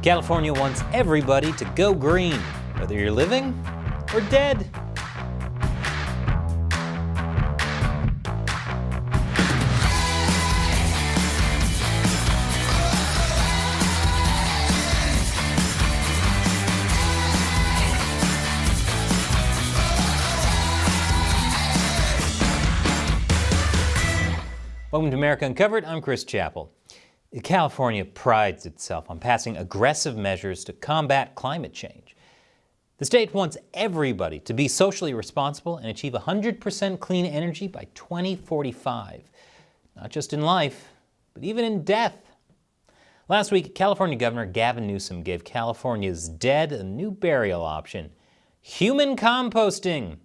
California wants everybody to go green, whether you're living or dead. Welcome to America Uncovered. I'm Chris Chappell. California prides itself on passing aggressive measures to combat climate change. The state wants everybody to be socially responsible and achieve 100% clean energy by 2045. Not just in life, but even in death. Last week, California Governor Gavin Newsom gave California's dead a new burial option: human composting.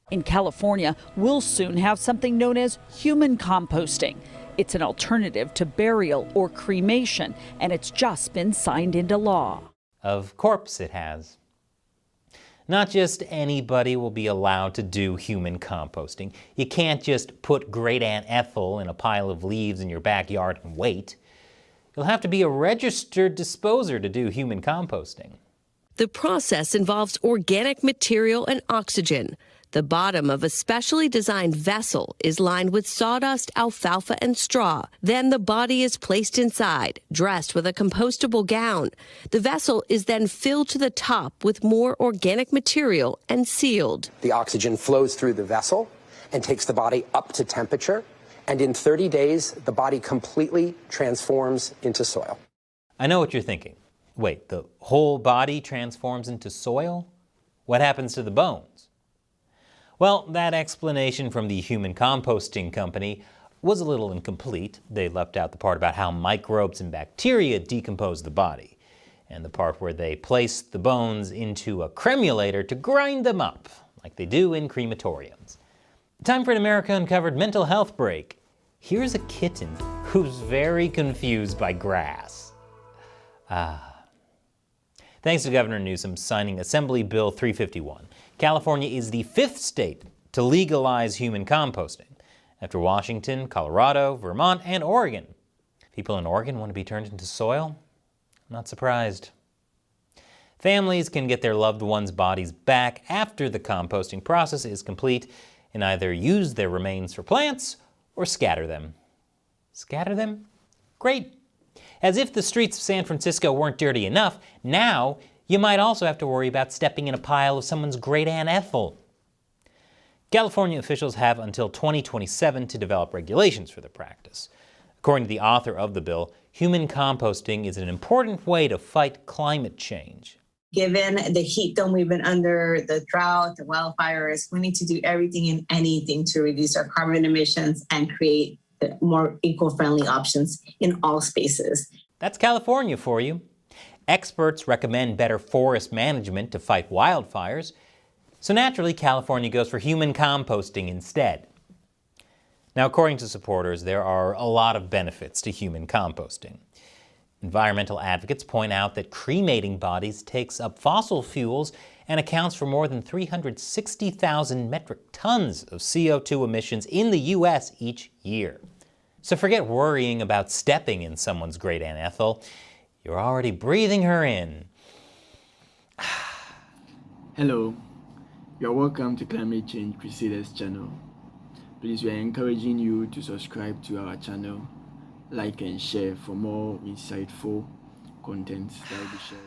In California, we'll soon have something known as human composting. It's an alternative to burial or cremation, and it's just been signed into law. Of course it has. Not just anybody will be allowed to do human composting. You can't just put Great Aunt Ethel in a pile of leaves in your backyard and wait. You'll have to be a registered disposer to do human composting. The process involves organic material and oxygen. The bottom of a specially designed vessel is lined with sawdust, alfalfa, and straw. Then the body is placed inside, dressed with a compostable gown. The vessel is then filled to the top with more organic material and sealed. The oxygen flows through the vessel and takes the body up to temperature. And in 30 days, the body completely transforms into soil. I know what you're thinking. Wait, the whole body transforms into soil? What happens to the bones? Well, that explanation from the human composting company was a little incomplete. They left out the part about how microbes and bacteria decompose the body, and the part where they place the bones into a cremulator to grind them up, like they do in crematoriums. Time for an America Uncovered mental health break. Here's a kitten who's very confused by grass. Thanks to Governor Newsom signing Assembly Bill 351. California is the 5th state to legalize human composting, after Washington, Colorado, Vermont, and Oregon. People in Oregon want to be turned into soil? I'm not surprised. Families can get their loved ones' bodies back after the composting process is complete and either use their remains for plants or scatter them. Scatter them? Great. As if the streets of San Francisco weren't dirty enough, now you might also have to worry about stepping in a pile of someone's Great Aunt Ethel. California officials have until 2027 to develop regulations for the practice. According to the author of the bill, human composting is an important way to fight climate change. Given the heat dome we've been under, the drought, the wildfires, we need to do everything and anything to reduce our carbon emissions and create more eco-friendly options in all spaces. That's California for you. Experts recommend better forest management to fight wildfires, so naturally California goes for human composting instead. Now, according to supporters, there are a lot of benefits to human composting. Environmental advocates point out that cremating bodies takes up fossil fuels and accounts for more than 360,000 metric tons of CO2 emissions in the U.S. each year. So forget worrying about stepping in someone's Great Aunt Ethel. You're already breathing her in. Hello, you're welcome to Climatechange Crusaders channel. Please, we are encouraging you to subscribe to our channel, like and share for more insightful content that will be shared.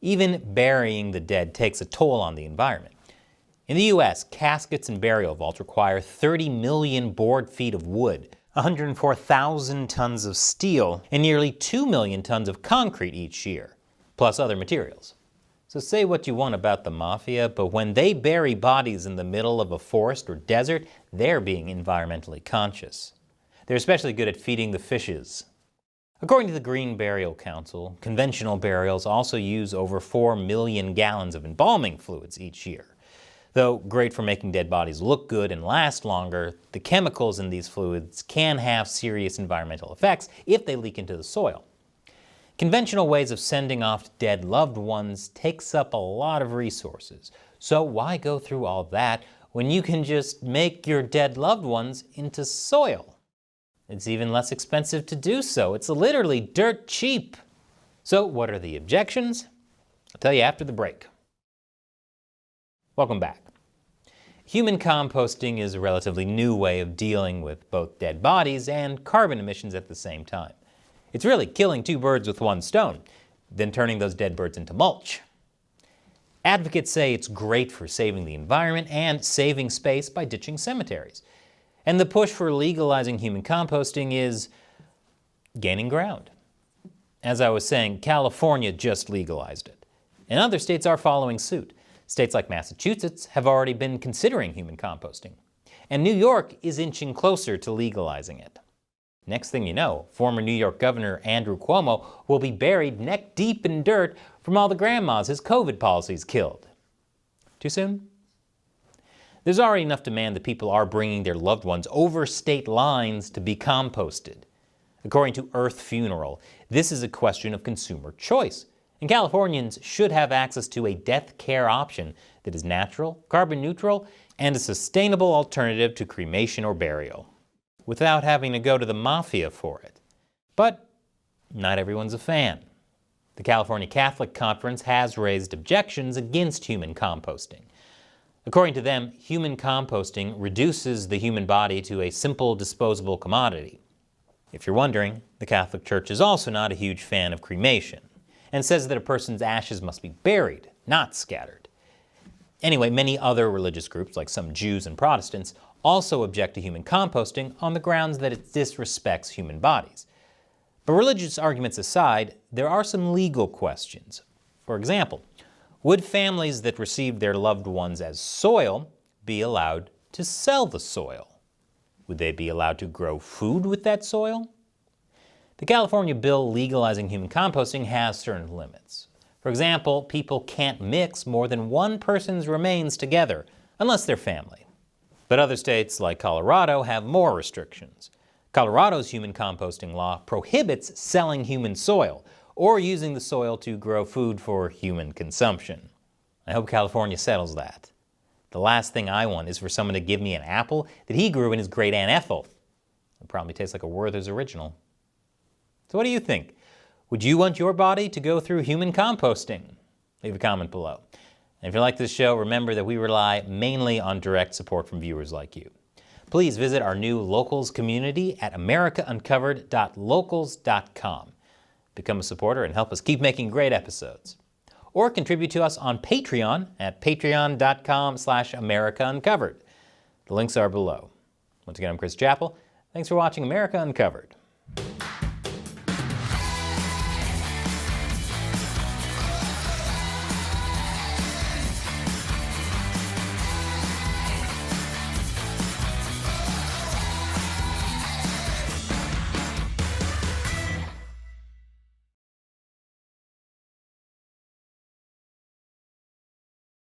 Even burying the dead takes a toll on the environment. In the U.S., caskets and burial vaults require 30 million board feet of wood, 104,000 tons of steel, and nearly 2 million tons of concrete each year, plus other materials. So say what you want about the mafia, but when they bury bodies in the middle of a forest or desert, they're being environmentally conscious. They're especially good at feeding the fishes. According to the Green Burial Council, conventional burials also use over 4 million gallons of embalming fluids each year. Though great for making dead bodies look good and last longer, the chemicals in these fluids can have serious environmental effects if they leak into the soil. Conventional ways of sending off dead loved ones takes up a lot of resources. So why go through all that when you can just make your dead loved ones into soil? It's even less expensive to do so. It's literally dirt cheap. So what are the objections? I'll tell you after the break. Welcome back. Human composting is a relatively new way of dealing with both dead bodies and carbon emissions at the same time. It's really killing two birds with one stone, then turning those dead birds into mulch. Advocates say it's great for saving the environment and saving space by ditching cemeteries. And the push for legalizing human composting is gaining ground. As I was saying, California just legalized it, and other states are following suit. States like Massachusetts have already been considering human composting, and New York is inching closer to legalizing it. Next thing you know, former New York Governor Andrew Cuomo will be buried neck deep in dirt from all the grandmas his COVID policies killed. Too soon? There's already enough demand that people are bringing their loved ones over state lines to be composted. According to Earth Funeral, this is a question of consumer choice, and Californians should have access to a death care option that is natural, carbon neutral, and a sustainable alternative to cremation or burial, without having to go to the mafia for it. But not everyone's a fan. The California Catholic Conference has raised objections against human composting. According to them, human composting reduces the human body to a simple disposable commodity. If you're wondering, the Catholic Church is also not a huge fan of cremation, and says that a person's ashes must be buried, not scattered. Anyway, many other religious groups, like some Jews and Protestants, also object to human composting on the grounds that it disrespects human bodies. But religious arguments aside, there are some legal questions. For example, would families that receive their loved ones as soil be allowed to sell the soil? Would they be allowed to grow food with that soil? The California bill legalizing human composting has certain limits. For example, people can't mix more than one person's remains together, unless they're family. But other states, like Colorado, have more restrictions. Colorado's human composting law prohibits selling human soil, or using the soil to grow food for human consumption. I hope California settles that. The last thing I want is for someone to give me an apple that he grew in his great Aunt Ethel. It probably tastes like a Werther's original. So what do you think? Would you want your body to go through human composting? Leave a comment below. And if you like this show, remember that we rely mainly on direct support from viewers like you. Please visit our new Locals community at americauncovered.locals.com. Become a supporter and help us keep making great episodes. Or contribute to us on Patreon at patreon.com/AmericaUncovered. The links are below. Once again, I'm Chris Chappell. Thanks for watching America Uncovered.